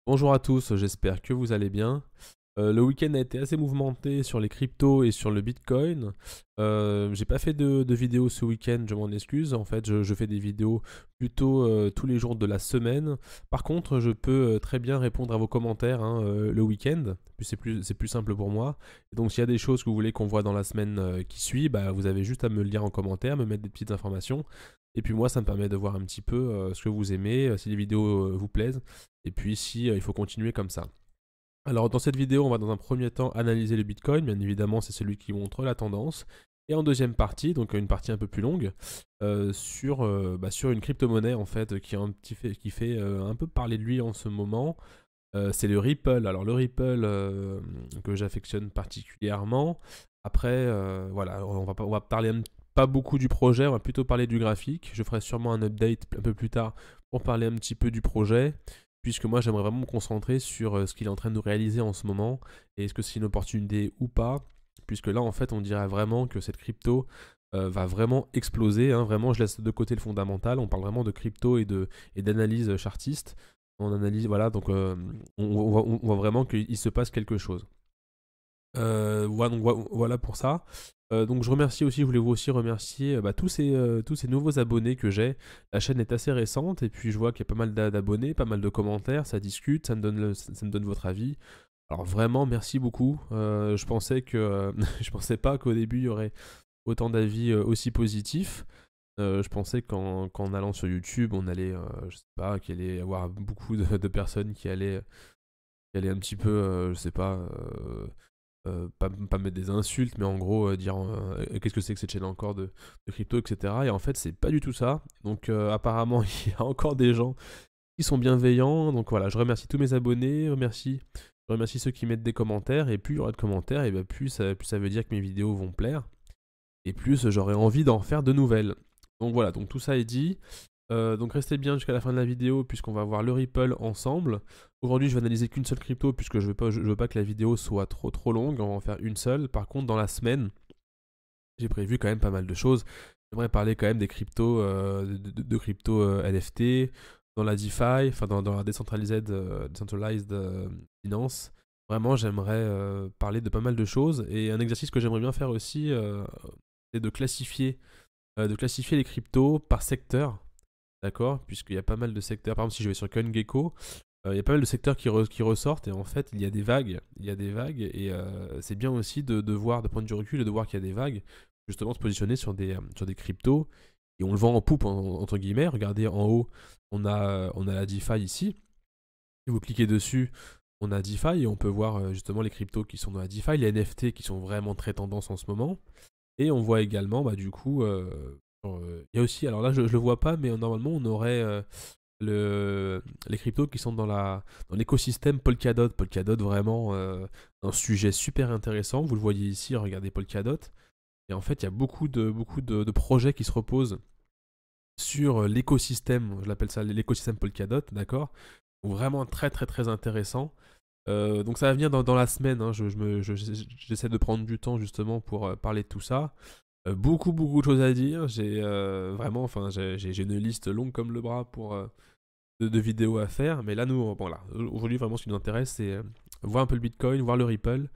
Bonjour à tous, j'espère que vous allez bien. Le week-end a été assez mouvementé sur les cryptos et sur le Bitcoin. J'ai pas fait de vidéo ce week-end, je m'en excuse. En fait, je fais des vidéos plutôt tous les jours de la semaine. Par contre, je peux très bien répondre à vos commentaires hein, le week-end. Puis c'est plus simple pour moi. Et donc, s'il y a des choses que vous voulez qu'on voit dans la semaine qui suit, bah, vous avez juste à me le dire en commentaire, me mettre des petites informations. Et puis moi, ça me permet de voir un petit peu ce que vous aimez, si les vidéos vous plaisent, et puis si il faut continuer comme ça. Alors dans cette vidéo, on va dans un premier temps analyser le Bitcoin, bien évidemment c'est celui qui montre la tendance. Et en deuxième partie, donc une partie un peu plus longue, sur une crypto-monnaie en fait qui fait un peu parler de lui en ce moment. C'est le Ripple. Alors le Ripple que j'affectionne particulièrement. Après, voilà, on va parler pas beaucoup du projet, on va plutôt parler du graphique. Je ferai sûrement un update un peu plus tard pour parler un petit peu du projet, puisque moi j'aimerais vraiment me concentrer sur ce qu'il est en train de réaliser en ce moment, et est-ce que c'est une opportunité ou pas, puisque là en fait on dirait vraiment que cette crypto va vraiment exploser, hein. Vraiment je laisse de côté le fondamental, on parle vraiment de crypto et d'analyse chartiste. On analyse, voilà, donc on voit vraiment qu'il se passe quelque chose. Voilà pour ça. Donc je remercie aussi, je voulais vous aussi remercier tous ces nouveaux abonnés que j'ai. La chaîne est assez récente et puis je vois qu'il y a pas mal d'abonnés, pas mal de commentaires, ça discute, ça me donne votre avis. Alors vraiment merci beaucoup. Je pensais que je pensais pas qu'au début il y aurait autant d'avis aussi positifs. Je pensais qu'en allant sur YouTube, on allait, je sais pas, qu'il allait y avoir beaucoup de personnes qui allaient un petit peu, je sais pas, pas mettre des insultes, mais en gros dire qu'est-ce que c'est que cette chaîne encore de crypto, etc. Et en fait, c'est pas du tout ça. Donc apparemment, il y a encore des gens qui sont bienveillants. Donc voilà, je remercie tous mes abonnés, je remercie ceux qui mettent des commentaires. Et plus il y aura de commentaires, et ben plus ça veut dire que mes vidéos vont plaire. Et plus j'aurai envie d'en faire de nouvelles. Donc voilà, donc tout ça est dit. Donc restez bien jusqu'à la fin de la vidéo puisqu'on va voir le Ripple ensemble. Aujourd'hui je vais analyser qu'une seule crypto puisque je veux pas que la vidéo soit trop longue, on va en faire une seule. Par contre dans la semaine, j'ai prévu quand même pas mal de choses. J'aimerais parler quand même des cryptos, de crypto NFT, dans la DeFi, enfin dans la decentralized finance. Vraiment j'aimerais parler de pas mal de choses. Et un exercice que j'aimerais bien faire aussi, c'est de classifier les cryptos par secteur. D'accord, puisqu'il y a pas mal de secteurs. Par exemple, si je vais sur CoinGecko, il y a pas mal de secteurs qui ressortent et en fait, il y a des vagues. Il y a des vagues et c'est bien aussi de voir, de prendre du recul et de voir qu'il y a des vagues, justement, se positionner sur des cryptos et on le vend en poupe, entre guillemets. Regardez en haut, on a la DeFi ici. Si vous cliquez dessus, on a DeFi et on peut voir justement les cryptos qui sont dans la DeFi, les NFT qui sont vraiment très tendance en ce moment. Et on voit également, bah, du coup, il y a aussi, alors là je le vois pas, mais normalement on aurait les cryptos qui sont dans l'écosystème Polkadot. Polkadot, vraiment un sujet super intéressant. Vous le voyez ici, regardez Polkadot. Et en fait, il y a beaucoup de projets qui se reposent sur l'écosystème, je l'appelle ça l'écosystème Polkadot, d'accord? Donc vraiment très très très intéressant. Donc ça va venir dans la semaine, hein. J'essaie de prendre du temps justement pour parler de tout ça. Beaucoup de choses à dire. J'ai vraiment, enfin, j'ai une liste longue comme le bras de vidéos à faire. Mais là, nous, bon, là, aujourd'hui, vraiment, ce qui nous intéresse, c'est voir un peu le Bitcoin, voir le Ripple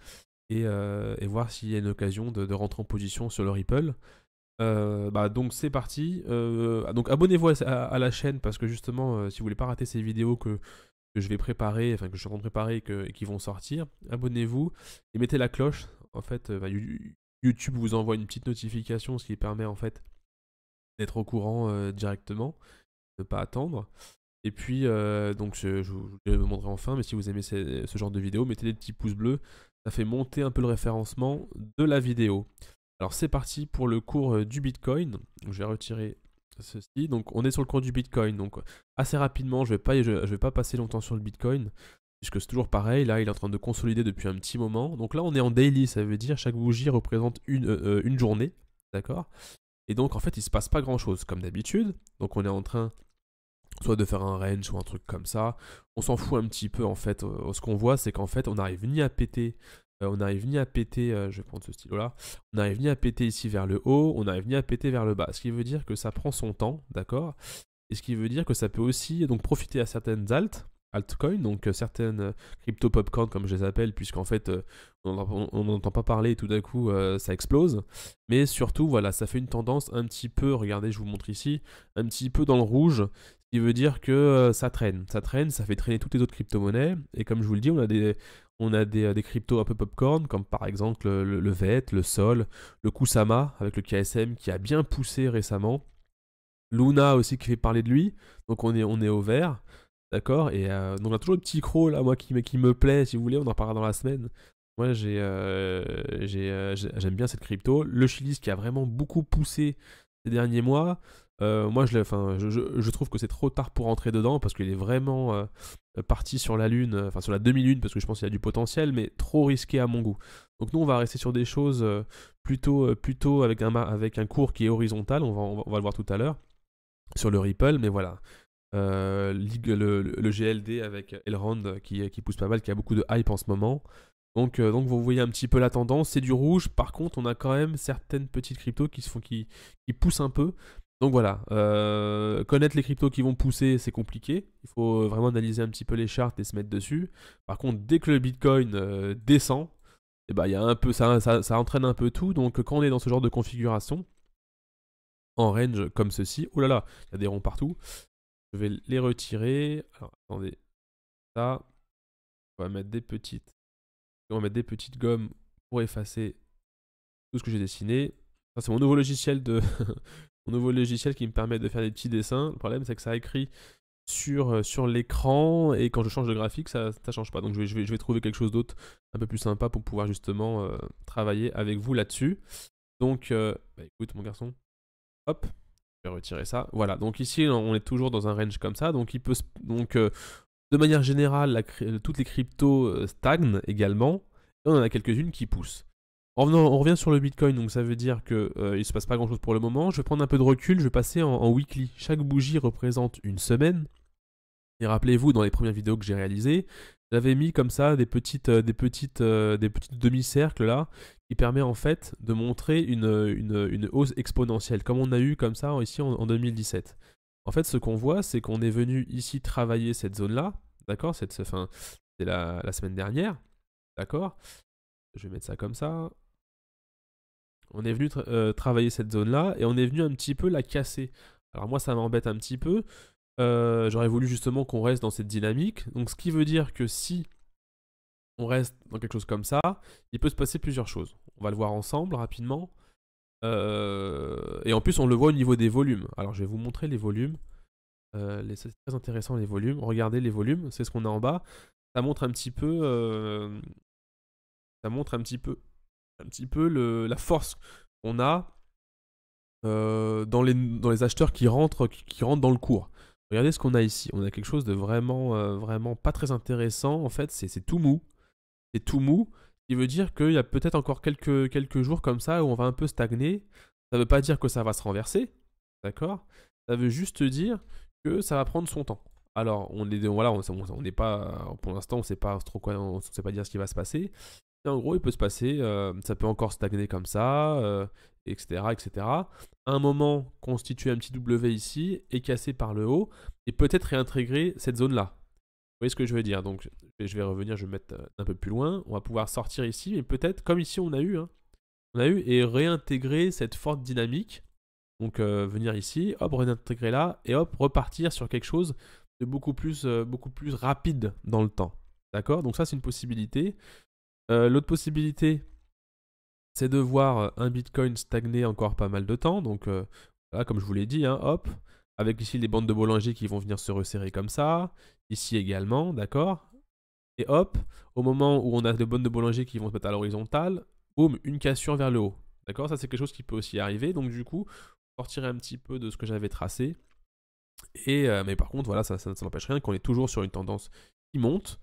et voir s'il y a une occasion de rentrer en position sur le Ripple. Donc c'est parti. Donc abonnez-vous à la chaîne parce que justement, si vous voulez pas rater ces vidéos que je vais préparer, enfin que je suis en train de préparer et qui vont sortir, abonnez-vous et mettez la cloche. En fait, YouTube vous envoie une petite notification, ce qui permet en fait d'être au courant directement, de ne pas attendre. Et puis, donc je vous le montrerai enfin, mais si vous aimez ce genre de vidéo, mettez des petits pouces bleus, ça fait monter un peu le référencement de la vidéo. Alors c'est parti pour le cours du Bitcoin. Je vais retirer ceci. Donc on est sur le cours du Bitcoin. Donc assez rapidement, je vais pas passer longtemps sur le Bitcoin, puisque c'est toujours pareil. Là, il est en train de consolider depuis un petit moment. Donc là, on est en daily, ça veut dire chaque bougie représente une journée. D'accord. Et donc en fait, il se passe pas grand-chose comme d'habitude. Donc on est en train soit de faire un range ou un truc comme ça. On s'en fout un petit peu en fait. Ce qu'on voit, c'est qu'en fait, on n'arrive ni à péter. On n'arrive ni à péter, je vais prendre ce stylo-là, on n'arrive ni à péter ici vers le haut, on n'arrive ni à péter vers le bas. Ce qui veut dire que ça prend son temps, d'accord? Et ce qui veut dire que ça peut aussi donc profiter à certaines altes, altcoins, donc certaines crypto popcorn comme je les appelle, puisqu'en fait on n'entend pas parler et tout d'un coup ça explose. Mais surtout, voilà, ça fait une tendance un petit peu, regardez, je vous montre ici, un petit peu dans le rouge, ce qui veut dire que ça traîne, ça fait traîner toutes les autres crypto-monnaies. Et comme je vous le dis, on a des cryptos un peu popcorn, comme par exemple le VET, le SOL, le Kusama avec le KSM qui a bien poussé récemment. Luna aussi qui fait parler de lui, donc on est au vert, d'accord. Et donc on a toujours le petit croc là, moi qui me plaît, si vous voulez, on en parlera dans la semaine. Moi j'aime bien cette crypto. Le Chilis qui a vraiment beaucoup poussé ces derniers mois. Moi je trouve que c'est trop tard pour entrer dedans parce qu'il est vraiment parti sur la lune, enfin sur la demi-lune parce que je pense qu'il y a du potentiel, mais trop risqué à mon goût. Donc nous on va rester sur des choses plutôt avec un cours qui est horizontal, on va le voir tout à l'heure sur le Ripple, mais voilà. Le GLD avec Elrond qui pousse pas mal, qui a beaucoup de hype en ce moment. Donc vous voyez un petit peu la tendance, c'est du rouge. Par contre, on a quand même certaines petites cryptos qui poussent un peu. Donc voilà, connaître les cryptos qui vont pousser, c'est compliqué. Il faut vraiment analyser un petit peu les charts et se mettre dessus. Par contre, dès que le Bitcoin descend, et bah, y a un peu, ça entraîne un peu tout. Donc quand on est dans ce genre de configuration, en range comme ceci, oh là là, il y a des ronds partout. Je vais les retirer. Alors attendez, ça, on va mettre des petites gommes pour effacer tout ce que j'ai dessiné. Ça, c'est mon nouveau logiciel mon nouveau logiciel qui me permet de faire des petits dessins. Le problème, c'est que ça écrit sur l'écran et quand je change de graphique, ça change pas. Donc je vais trouver quelque chose d'autre un peu plus sympa pour pouvoir justement travailler avec vous là-dessus. Donc, bah, écoute mon garçon, hop, je vais retirer ça. Voilà, donc ici on est toujours dans un range comme ça. Donc de manière générale, toutes les cryptos stagnent également. Et on en a quelques-unes qui poussent. On revient sur le Bitcoin, donc ça veut dire qu'il ne se passe pas grand chose pour le moment. Je vais prendre un peu de recul, je vais passer en weekly. Chaque bougie représente une semaine. Et rappelez-vous, dans les premières vidéos que j'ai réalisées, j'avais mis comme ça des petites demi-cercles là, qui permet en fait de montrer une hausse exponentielle, comme on a eu comme ça ici en 2017. En fait, ce qu'on voit, c'est qu'on est venu ici travailler cette zone-là, d'accord. C'est la semaine dernière, d'accord. Je vais mettre ça comme ça. On est venu travailler cette zone-là et on est venu un petit peu la casser. Alors moi, ça m'embête un petit peu. J'aurais voulu justement qu'on reste dans cette dynamique. Donc ce qui veut dire que si on reste dans quelque chose comme ça, il peut se passer plusieurs choses. On va le voir ensemble rapidement. Et en plus, on le voit au niveau des volumes. Alors je vais vous montrer les volumes. C'est très intéressant les volumes. Regardez les volumes, c'est ce qu'on a en bas. Ça montre un petit peu, la force qu'on a dans les acheteurs qui rentrent dans le cours. Regardez ce qu'on a ici. On a quelque chose de vraiment pas très intéressant. En fait, c'est tout mou. C'est tout mou. Ce qui veut dire qu'il y a peut-être encore quelques jours comme ça où on va un peu stagner. Ça ne veut pas dire que ça va se renverser. D'accord. Ça veut juste dire que ça va prendre son temps. Alors, on n'est pas, pour l'instant, on ne sait pas trop quoi, on ne sait pas dire ce qui va se passer. Et en gros, il peut se passer, ça peut encore stagner comme ça, etc., etc. À un moment, constituer un petit W ici, et casser par le haut, et peut-être réintégrer cette zone-là. Vous voyez ce que je veux dire? Donc, je vais revenir, je vais mettre un peu plus loin. On va pouvoir sortir ici, mais peut-être, comme ici on a eu, et réintégrer cette forte dynamique. Donc, venir ici, hop, réintégrer là, et hop, repartir sur quelque chose de beaucoup plus rapide dans le temps. D'accord? Donc ça, c'est une possibilité. L'autre possibilité, c'est de voir un Bitcoin stagner encore pas mal de temps. Donc, voilà, comme je vous l'ai dit, hop, avec ici les bandes de Bollinger qui vont venir se resserrer comme ça. Ici également, d'accord. Et hop, au moment où on a des bandes de Bollinger qui vont se mettre à l'horizontale, boum, une cassure vers le haut. D'accord, ça c'est quelque chose qui peut aussi arriver. Donc du coup, sortir un petit peu de ce que j'avais tracé. Mais par contre, voilà, ça n'empêche rien qu'on est toujours sur une tendance qui monte,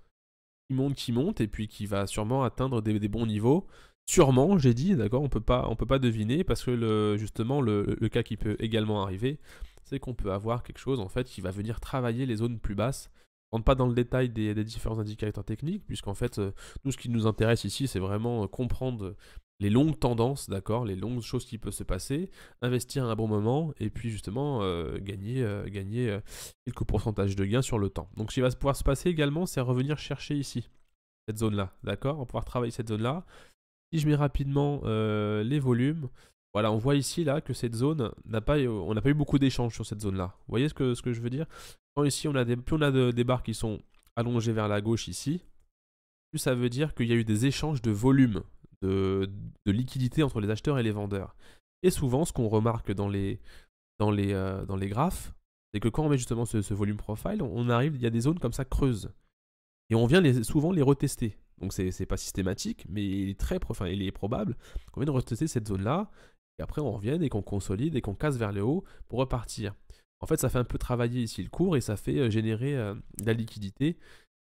et puis qui va sûrement atteindre des bons niveaux. Sûrement, j'ai dit, d'accord, on peut pas deviner, parce que justement, le cas qui peut également arriver, c'est qu'on peut avoir quelque chose en fait qui va venir travailler les zones plus basses. On ne rentre pas dans le détail des différents indicateurs techniques, puisqu'en fait, nous, ce qui nous intéresse ici, c'est vraiment comprendre les longues tendances, d'accord, les longues choses qui peuvent se passer, investir à un bon moment et puis justement gagner quelques pourcentages de gains sur le temps. Donc ce qui va pouvoir se passer également, c'est revenir chercher ici, cette zone-là, d'accord. On va pouvoir travailler cette zone-là. Si je mets rapidement les volumes, voilà, on voit ici là que cette zone n'a pas, on n'a pas eu beaucoup d'échanges sur cette zone-là. Vous voyez ce que je veux dire? Quand ici on a plus on a des barres qui sont allongées vers la gauche ici, plus ça veut dire qu'il y a eu des échanges de volume, de liquidité entre les acheteurs et les vendeurs. Et souvent, ce qu'on remarque dans les graphes, c'est que quand on met justement ce volume profile, on arrive, il y a des zones comme ça creuses. Et on vient souvent les retester. Donc c'est pas systématique, mais il est probable qu'on vienne retester cette zone-là, et après on revienne et qu'on consolide et qu'on casse vers le haut pour repartir. En fait, ça fait un peu travailler ici le cours et ça fait générer de la liquidité.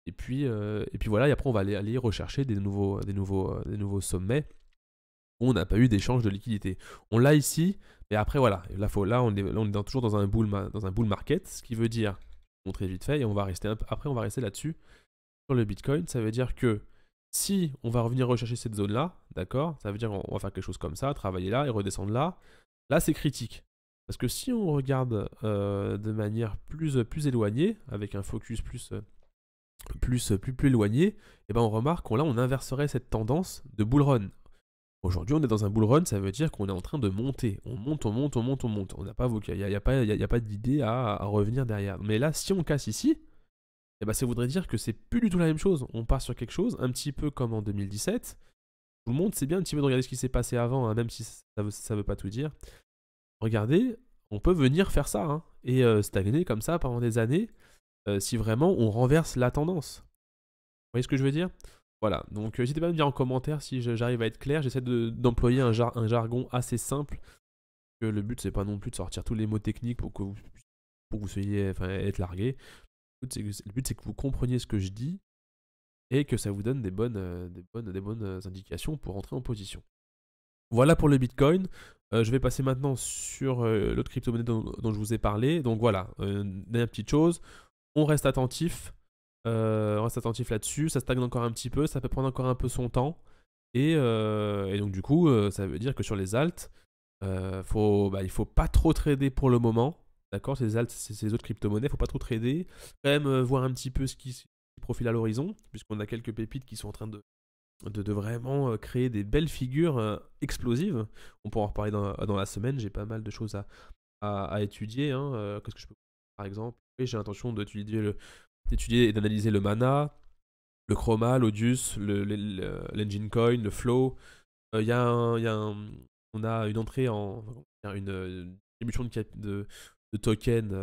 Et puis voilà, et après on va aller rechercher des nouveaux sommets où on n'a pas eu d'échange de liquidité. On l'a ici, mais après voilà, là on est toujours dans un bull market, ce qui veut dire, montrer vite fait, et on va rester après on va rester là-dessus sur le Bitcoin. Ça veut dire que si on va revenir rechercher cette zone-là, d'accord, ça veut dire qu'on va faire quelque chose comme ça, travailler là et redescendre là. Là c'est critique. Parce que si on regarde de manière plus éloignée, avec un focus plus éloigné, et ben on remarque qu'on on inverserait cette tendance de bull run. Aujourd'hui, on est dans un bull run, ça veut dire qu'on est en train de monter. On monte, on monte, on monte, on monte. On n'a pas, il n'y a pas d'idée à revenir derrière. Mais là, si on casse ici, eh ben ça voudrait dire que c'est plus du tout la même chose. On part sur quelque chose, un petit peu comme en 2017. Tout le monde sait bien un petit peu de regarder ce qui s'est passé avant, hein, même si ça veut pas tout dire. Regardez, on peut venir faire ça, hein, et stagner comme ça pendant des années, si vraiment on renverse la tendance. Vous voyez ce que je veux dire? Voilà, donc n'hésitez pas à me dire en commentaire si j'arrive à être clair. J'essaie d'employer un jargon assez simple. Que le but, c'est pas non plus de sortir tous les mots techniques pour que vous soyez, enfin, être largué. Le but, c'est que vous compreniez ce que je dis et que ça vous donne des bonnes indications pour entrer en position. Voilà pour le Bitcoin. Je vais passer maintenant sur l'autre crypto-monnaie dont je vous ai parlé. Donc voilà, dernière petite chose, on reste attentif. On reste attentif là-dessus, ça stagne encore un petit peu, ça peut prendre encore un peu son temps. Et donc du coup, ça veut dire que sur les alts, il faut pas trop trader pour le moment. D'accord, ces alts, ces autres crypto-monnaies, faut pas trop trader. Quand même voir un petit peu ce qui profile à l'horizon, puisqu'on a quelques pépites qui sont en train de vraiment créer des belles figures explosives. On pourra en reparler dans la semaine, j'ai pas mal de choses à étudier. Hein. Qu'est-ce que je peux par exemple? Oui, j'ai l'intention d'étudier et d'analyser le Mana, le Chroma, l'Odius, l'Engine Coin, le Flow. On a une entrée une distribution de tokens,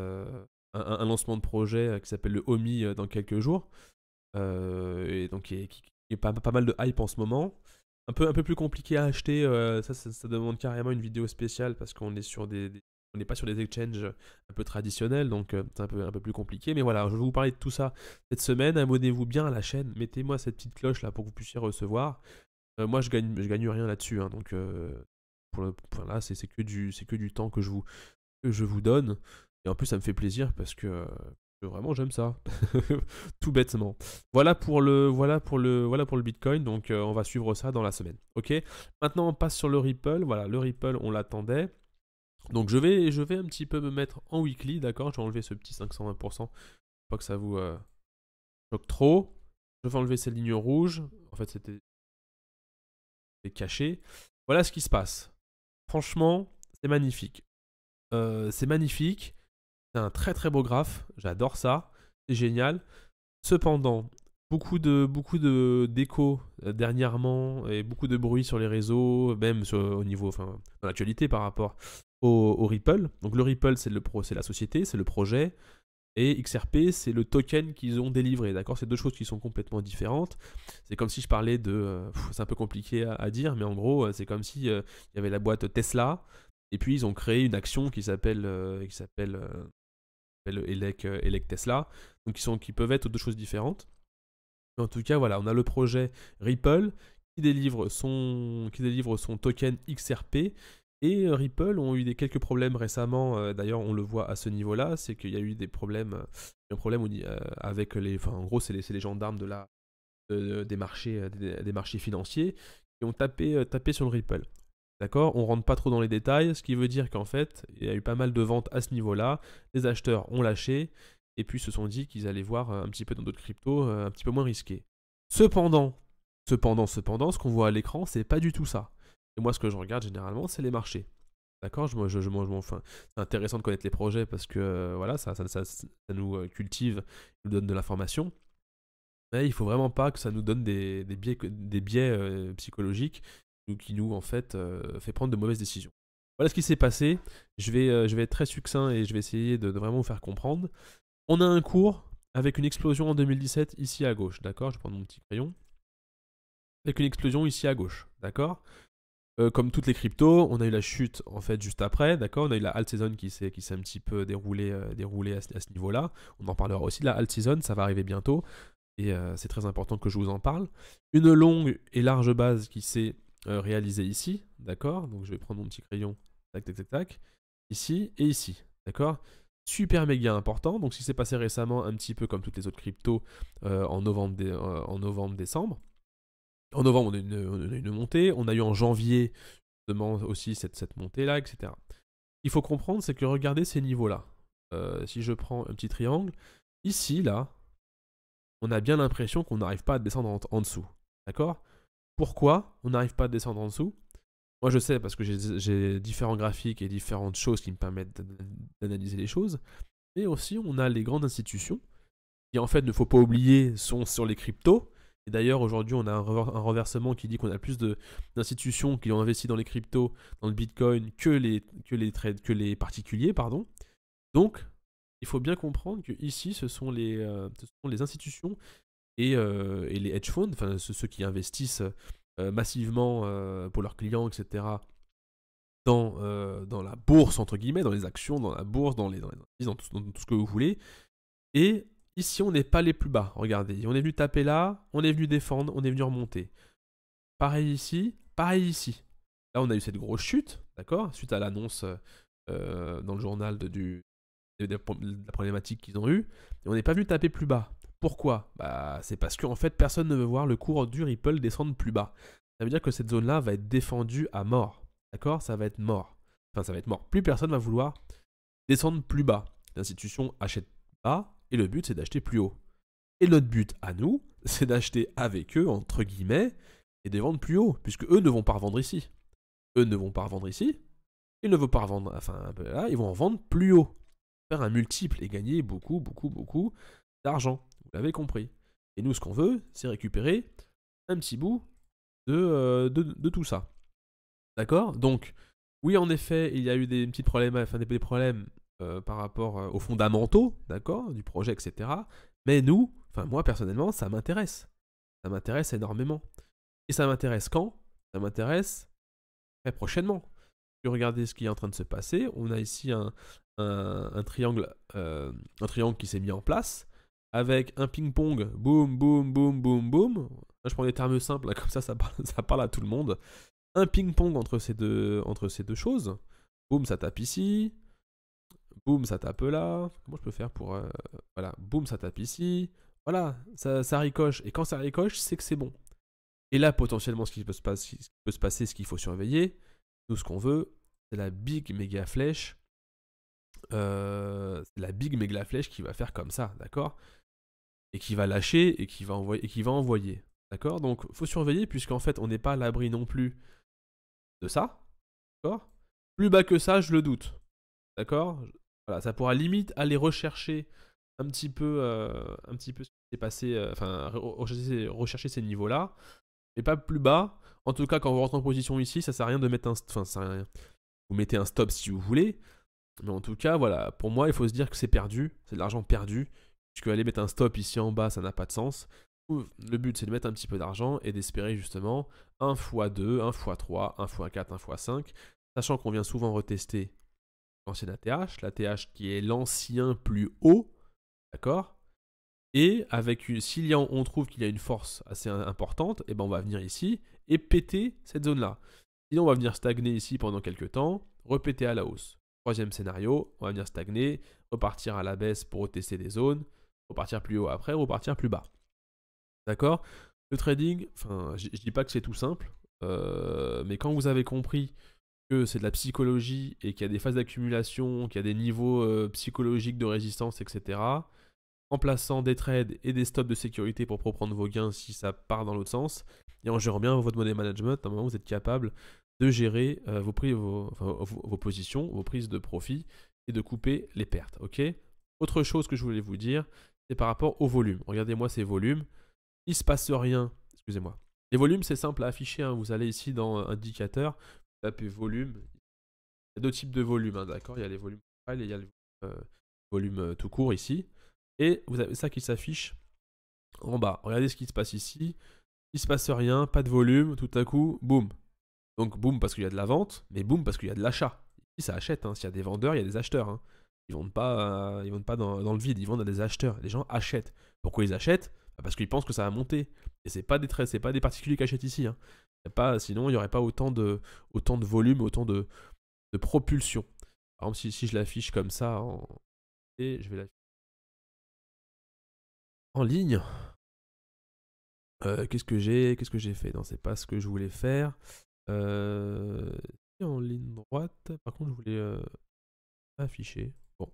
un lancement de projet qui s'appelle le OMI dans quelques jours. Et donc qui est pas mal de hype en ce moment. Un peu plus compliqué à acheter, ça demande carrément une vidéo spéciale parce qu'on est sur on n'est pas sur des exchanges un peu traditionnels, donc c'est un peu plus compliqué. Mais voilà, je vais vous parler de tout ça cette semaine. Abonnez-vous bien à la chaîne, mettez-moi cette petite cloche là pour que vous puissiez recevoir. Moi, je gagne rien là-dessus, hein, donc là, c'est que du temps que je vous donne. Et en plus, ça me fait plaisir parce que vraiment j'aime ça, tout bêtement. Voilà pour le Bitcoin. Donc on va suivre ça dans la semaine. Ok. Maintenant, on passe sur le Ripple. Voilà, le Ripple, on l'attendait. Donc je vais un petit peu me mettre en weekly, d'accord. Je vais enlever ce petit 520%. Pas que ça vous choque trop. Je vais enlever ces lignes rouges. En fait, c'était caché. Voilà ce qui se passe. Franchement, c'est magnifique. C'est magnifique. C'est un très très beau graphe. J'adore ça. C'est génial. Cependant, beaucoup de d'échos dernièrement et beaucoup de bruit sur les réseaux, même au niveau, enfin, dans l'actualité par rapport au Ripple. Donc le Ripple, c'est la société, c'est le projet. Et XRP, c'est le token qu'ils ont délivré, d'accord? C'est deux choses qui sont complètement différentes. C'est comme si je parlais c'est un peu compliqué à dire, mais en gros, c'est comme si il y avait la boîte Tesla, et puis ils ont créé une action qui s'appelle Elec Tesla, donc qui peuvent être deux choses différentes. Mais en tout cas, voilà, on a le projet Ripple qui délivre son token XRP. Et Ripple ont eu quelques problèmes récemment, d'ailleurs on le voit à ce niveau-là, c'est qu'il y a eu des problèmes, avec en gros c'est les gendarmes des marchés financiers qui ont tapé sur le Ripple. D'accord? On rentre pas trop dans les détails, ce qui veut dire qu'en fait, il y a eu pas mal de ventes à ce niveau-là. Les acheteurs ont lâché et puis se sont dit qu'ils allaient voir un petit peu dans d'autres cryptos un petit peu moins risqués. Cependant, ce qu'on voit à l'écran, c'est pas du tout ça. Et moi, ce que je regarde généralement, c'est les marchés. D'accord? Enfin, c'est intéressant de connaître les projets parce que voilà, ça nous cultive, nous donne de l'information. Mais il faut vraiment pas que ça nous donne des biais psychologiques qui nous en fait prendre de mauvaises décisions. Voilà ce qui s'est passé. Je vais être très succinct et je vais essayer de vraiment vous faire comprendre. On a un cours avec une explosion en 2017 ici à gauche, d'accord? Je vais prendre mon petit crayon. Avec une explosion ici à gauche, d'accord? Comme toutes les cryptos, on a eu la chute en fait juste après, d'accord? On a eu la alt season qui s'est un petit peu déroulée à ce niveau-là. On en parlera aussi de la alt season, ça va arriver bientôt. Et c'est très important que je vous en parle. Une longue et large base qui s'est réalisée ici, d'accord? Donc je vais prendre mon petit crayon, tac, tac, tac, tac, ici et ici, d'accord? Super méga important. Donc ce qui s'est passé récemment, un petit peu comme toutes les autres cryptos en novembre-décembre. En novembre, on a une montée. On a eu en janvier justement aussi cette montée-là, etc. Il faut comprendre, c'est que regardez ces niveaux-là. Si je prends un petit triangle, ici, là, on a bien l'impression qu'on n'arrive pas à descendre en dessous. D'accord? Pourquoi on n'arrive pas à descendre en dessous? Moi, je sais parce que j'ai différents graphiques et différentes choses qui me permettent d'analyser les choses. Mais aussi, on a les grandes institutions qui, en fait, ne faut pas oublier, sont sur les cryptos. Et d'ailleurs, aujourd'hui, on a un renversement qui dit qu'on a plus d'institutions qui ont investi dans les cryptos, dans le Bitcoin, que les particuliers, pardon. Donc, il faut bien comprendre que ici, ce sont les institutions et les hedge funds, enfin ceux qui investissent massivement pour leurs clients, etc. Dans la bourse, entre guillemets, dans les actions, dans la bourse, dans tout ce que vous voulez. Et ici, on n'est pas les plus bas. Regardez, on est venu taper là, on est venu défendre, on est venu remonter. Pareil ici, pareil ici. Là, on a eu cette grosse chute, d'accord? Suite à l'annonce dans le journal de la problématique qu'ils ont eue. Et on n'est pas venu taper plus bas. Pourquoi? Bah, c'est parce qu'en fait, personne ne veut voir le cours du Ripple descendre plus bas. Ça veut dire que cette zone-là va être défendue à mort. D'accord? Ça va être mort. Enfin, ça va être mort. Plus personne va vouloir descendre plus bas. L'institution achète bas et le but, c'est d'acheter plus haut. Et notre but à nous, c'est d'acheter avec eux, entre guillemets, et de vendre plus haut, puisque eux ne vont pas revendre ici. Eux ne vont pas revendre ici. Ils ne vont pas revendre, enfin, là, ils vont en vendre plus haut. Faire un multiple et gagner beaucoup d'argent. Vous l'avez compris. Et nous, ce qu'on veut, c'est récupérer un petit bout de tout ça. D'accord? Donc, oui, en effet, il y a eu des petits problèmes, enfin des problèmes par rapport aux fondamentaux, d'accord, du projet, etc. Mais nous, enfin moi personnellement, ça m'intéresse. Ça m'intéresse énormément. Et ça m'intéresse quand? Ça m'intéresse très prochainement. Regardez ce qui est en train de se passer. On a ici un triangle qui s'est mis en place avec un ping-pong, boum, boum, boum, boum, boum. Je prends des termes simples, là, comme ça parle à tout le monde. Un ping-pong entre ces deux choses. Boum, ça tape ici. Boum, ça tape là. Comment je peux faire pour... voilà, boum, ça tape ici. Voilà, ça ricoche. Et quand ça ricoche, c'est que c'est bon. Et là, potentiellement, ce qui peut se passer, ce qu'il faut surveiller, nous, ce qu'on veut, c'est la big méga flèche. C'est la big méga flèche qui va faire comme ça, d'accord? Et qui va lâcher et qui va envoyer. D'accord? Donc, il faut surveiller, puisqu'en fait, on n'est pas à l'abri non plus de ça. D'accord? Plus bas que ça, je le doute. D'accord? Voilà, ça pourra limite aller rechercher un petit peu ce qui s'est passé, enfin, rechercher ces niveaux-là, mais pas plus bas. En tout cas, quand vous rentrez en position ici, ça sert à rien de mettre enfin, ça sert à rien. Vous mettez un stop si vous voulez, mais en tout cas, voilà, pour moi, il faut se dire que c'est perdu, c'est de l'argent perdu, puisque aller mettre un stop ici en bas, ça n'a pas de sens. Le but, c'est de mettre un petit peu d'argent et d'espérer justement 1 x 2, 1 x 3, 1 x 4, 1 x 5, sachant qu'on vient souvent retester l'ancienne ATH, l'ATH qui est l'ancien plus haut, d'accord? Et si on trouve qu'il y a une force assez importante, et ben on va venir ici et péter cette zone-là. Sinon, on va venir stagner ici pendant quelques temps, repéter à la hausse. Troisième scénario, on va venir stagner, repartir à la baisse pour retester des zones, repartir plus haut après, repartir plus bas. D'accord? Le trading, enfin, je dis pas que c'est tout simple, Mais quand vous avez compris que c'est de la psychologie et qu'il y a des phases d'accumulation, qu'il y a des niveaux psychologiques de résistance, etc., en plaçant des trades et des stops de sécurité pour reprendre vos gains si ça part dans l'autre sens, et en gérant bien votre money management, à un moment vous êtes capable de gérer vos positions, vos prises de profit et de couper les pertes. Ok. Autre chose que je voulais vous dire, c'est par rapport au volume. Regardez-moi ces volumes. Il ne se passe rien. Excusez-moi. Les volumes, c'est simple à afficher. Hein. Vous allez ici dans indicateur, vous tapez volume. Il y a deux types de volumes, hein, d'accord. Il y a les volumes et il y a les volumes tout court ici. Et vous avez ça qui s'affiche en bas. Regardez ce qui se passe ici. Il ne se passe rien, pas de volume, tout à coup, boum. Donc boum parce qu'il y a de la vente, mais boum parce qu'il y a de l'achat. Ici ça achète, hein. S'il y a des vendeurs, il y a des acheteurs. Hein. Ils vendent pas dans le vide, ils vendent à des acheteurs. Les gens achètent. Pourquoi ils achètent? Parce qu'ils pensent que ça va monter. Et c'est pas des particuliers qui achètent ici. Hein. Sinon il n'y aurait pas autant de volume, autant de propulsion. Par exemple si je l'affiche comme ça, et je vais l'afficher en ligne. Qu'est-ce que j'ai fait? Non, c'est pas ce que je voulais faire. En ligne droite. Par contre, je voulais afficher. Bon.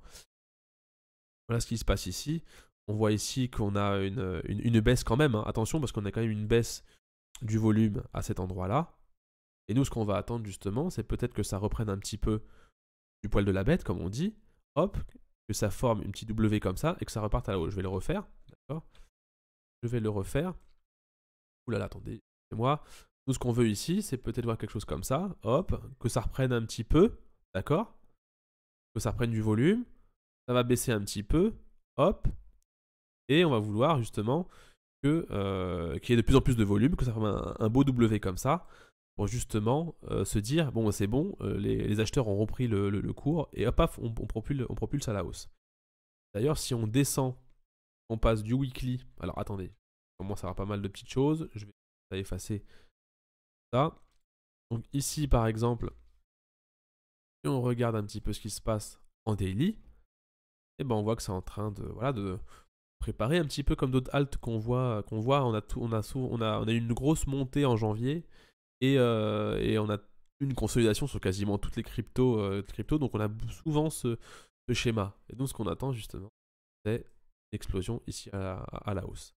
Voilà ce qui se passe ici. On voit ici qu'on a une baisse quand même. Hein. Attention, parce qu'on a quand même une baisse du volume à cet endroit-là. Et nous, ce qu'on va attendre justement, c'est peut-être que ça reprenne un petit peu du poil de la bête, comme on dit. Hop, que ça forme une petite W comme ça et que ça reparte à la hausse. Je vais le refaire. D'accord. Je vais le refaire. Ouh là là, attendez, c'est moi. Nous, ce qu'on veut ici, c'est peut-être voir quelque chose comme ça. Hop, que ça reprenne un petit peu. D'accord? Que ça reprenne du volume. Ça va baisser un petit peu. Hop. Et on va vouloir justement qu'il y ait de plus en plus de volume, que ça forme un beau W comme ça. Pour justement se dire, bon, c'est bon, les acheteurs ont repris le cours. Et hop, paf, on propulse à la hausse. D'ailleurs, si on descend, on passe du weekly. Alors attendez, on commence à avoir pas mal de petites choses. Je vais effacer ça. Donc ici par exemple, si on regarde un petit peu ce qui se passe en daily, et ben on voit que c'est en train de préparer un petit peu comme d'autres halts qu'on voit. On a eu une grosse montée en janvier et on a une consolidation sur quasiment toutes les cryptos, donc on a souvent ce schéma. Et donc ce qu'on attend justement, c'est une explosion ici à la hausse.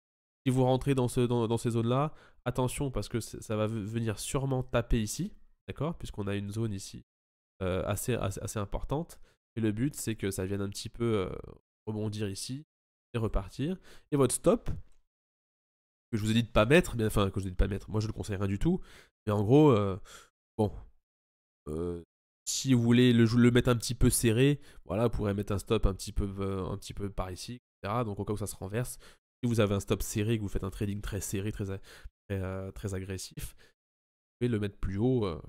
Si vous rentrez dans ces zones-là, attention parce que ça va venir sûrement taper ici, d'accord, puisqu'on a une zone ici assez importante. Et le but, c'est que ça vienne un petit peu rebondir ici et repartir. Et votre stop, que je vous ai dit de pas mettre, enfin, que je vous ai dit de pas mettre, moi je ne le conseille rien du tout. Mais en gros, bon, si vous voulez le mettre un petit peu serré, voilà, vous pourrez mettre un stop un petit peu par ici, etc. Donc au cas où ça se renverse, si vous avez un stop serré, que vous faites un trading très serré, très agressif, vous pouvez le mettre plus haut.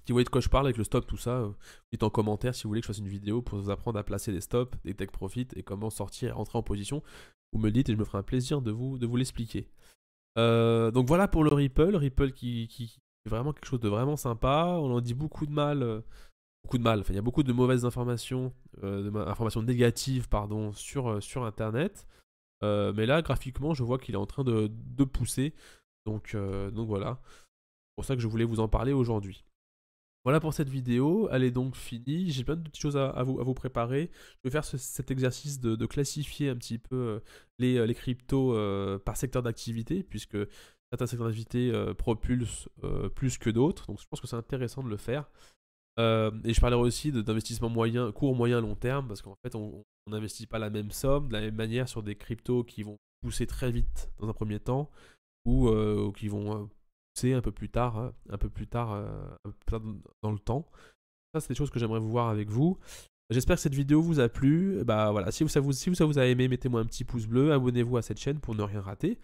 Si vous voyez de quoi je parle avec le stop, tout ça, dites en commentaire si vous voulez que je fasse une vidéo pour vous apprendre à placer des stops, des take profit et comment sortir et rentrer en position. Vous me le dites et je me ferai un plaisir de vous l'expliquer. Donc voilà pour le Ripple. Ripple qui est vraiment quelque chose de vraiment sympa. On en dit beaucoup de mal. Enfin, il y a beaucoup de mauvaises informations, informations négatives, pardon, sur Internet. Mais là, graphiquement, je vois qu'il est en train de pousser. Donc voilà. C'est pour ça que je voulais vous en parler aujourd'hui. Voilà pour cette vidéo, elle est donc finie. J'ai plein de petites choses à vous préparer. Je vais faire cet exercice de classifier un petit peu les cryptos par secteur d'activité, puisque certains secteurs d'activité propulsent plus que d'autres. Donc je pense que c'est intéressant de le faire. Et je parlerai aussi d'investissement court, moyen, long terme, parce qu'en fait on n'investit pas la même somme, de la même manière sur des cryptos qui vont pousser très vite dans un premier temps, ou qui vont un peu plus tard dans le temps. Ça, c'est des choses que j'aimerais vous voir avec vous. J'espère que cette vidéo vous a plu. Bah voilà, si ça vous a aimé, mettez-moi un petit pouce bleu, abonnez-vous à cette chaîne pour ne rien rater.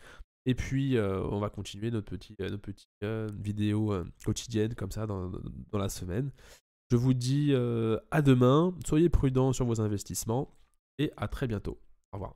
Et puis on va continuer notre petite vidéo quotidienne comme ça dans la semaine. Je vous dis à demain, soyez prudents sur vos investissements et à très bientôt. Au revoir.